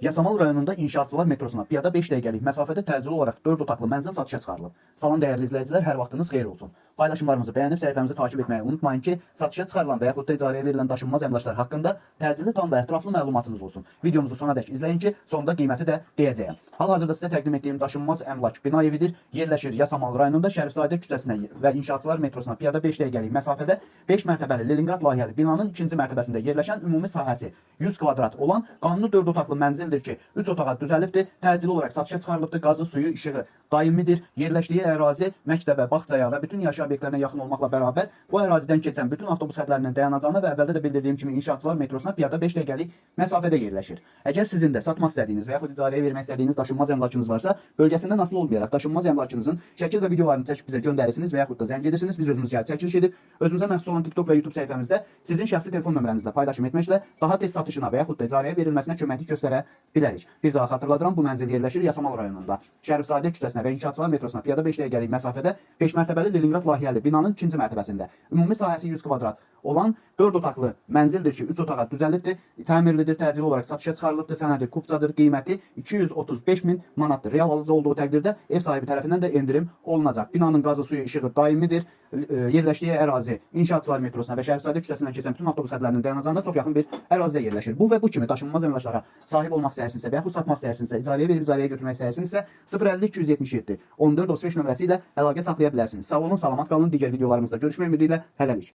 Yasamal rayonunda inşaatçılar metrosuna piyada 5 dəqiqəlik məsafədə təcili olaraq 4 otaqlı mənzil satışa çıxarılıb. Salam dəyərli izləyicilər, hər vaxtınız xeyir olsun. Paylaşımlarımızı bəyənib səhifəmizi takip etməyi unutmayın ki, satışa çıxarılan və yaxud da icarəyə verilən daşınmaz əmlaklar haqqında təcili, tam və ətraflı məlumatınız olsun. Videomuzu sonadək izləyin ki, sonda qiyməti də deyəcəyəm. Hal-hazırda sizə təqdim etdiyim daşınmaz əmlak bina evidir. Yerləşir Yasamal rayonunda Şərifzadə küçəsinə və inşaatçılar metrosuna piyada 5 dəqiqəlik məsafədə 5 mərtəbəli Leningrad layihəli binanın ikinci mərtəbəsində yerləşən ümumi sahəsi 100 kvadrat olan qanuni 4 otaqlı mənzildir ki, 3 otağa düzəlibdir, təcili olaraq satışa çıxarılıbdır, qazı, suyu, işığı daimidir, yerləşdiyi ərazi məktəbə, bağçaya və bütün yaşayış obyektlərinə yaxın olmaqla bərabər bu ərazidən keçən bütün avtobus xətlərinin dayanacağına və əvvəldə də bildirdiyim kimi inşaatçılar metrosuna piyada 5 dəqiqəlik məsafədə yerləşir. Əgər sizin də satmaq istədiyiniz və yaxud icarəyə vermək istədiyiniz daşınmaz əmlakınız varsa, bölgəsində asılı olmayaraq daşınmaz əmlakınızın şəkil və videolarını çəkib bizə göndərirsiniz və yaxud da zəng edirsiniz, biz özümüz gəlib çəkiliş edib özümüzə məxsus olan TikTok və YouTube səhifəmizdə sizin şəxsi telefon nömrənizlə paylaşım etməklə daha tez satışına və yaxud da icarəyə verilməsinə köməklik göstərə bilərik. Bir daha xatırladıram, bu mənzil yerləşir Yasamal rayonunda. Şərifzadə küçəsinə və inşaatçılar metrosuna piyada 5 dəqiqəlik məsafədə 5 mərtəbəli Leningrad layihəli binanın ikinci mərtəbəsində. Ümumi sahəsi 100 kvadrat olan 4 otaqlı mənzildir ki, 3 otağa düzəlibdir, təmirlidir, təcili olaraq satışa çıxarılıbdır, sənədi kupçadır, qiyməti 235.000 manatdır. Real alıcı olduğu təqdirdə ev sahibi tərəfindən də endirim olunacaq. Binanın qazı, suyu, işığı daimidir. Yerləşdiyi ərazi inşaatçılar metrosuna və Şərifzadə küçəsindən keçən bütün avtobus xətlərinin dayanacağına çox yaxın bir ərazidə yerləşir. Bu və bu kimi daşınmaz əmlaklara sahib olmaq istəyirsinizsə və yaxud satmaq istəyirsinizsə, icarəyə verib icarəyə götürmək istəyirsinizsə 050 277 14 35 nömrəsi ilə əlaqə saxlaya bilərsiniz. Sağ olun, salamat qalın. Digər videolarımızda görüşmək ümidi ilə hələlik.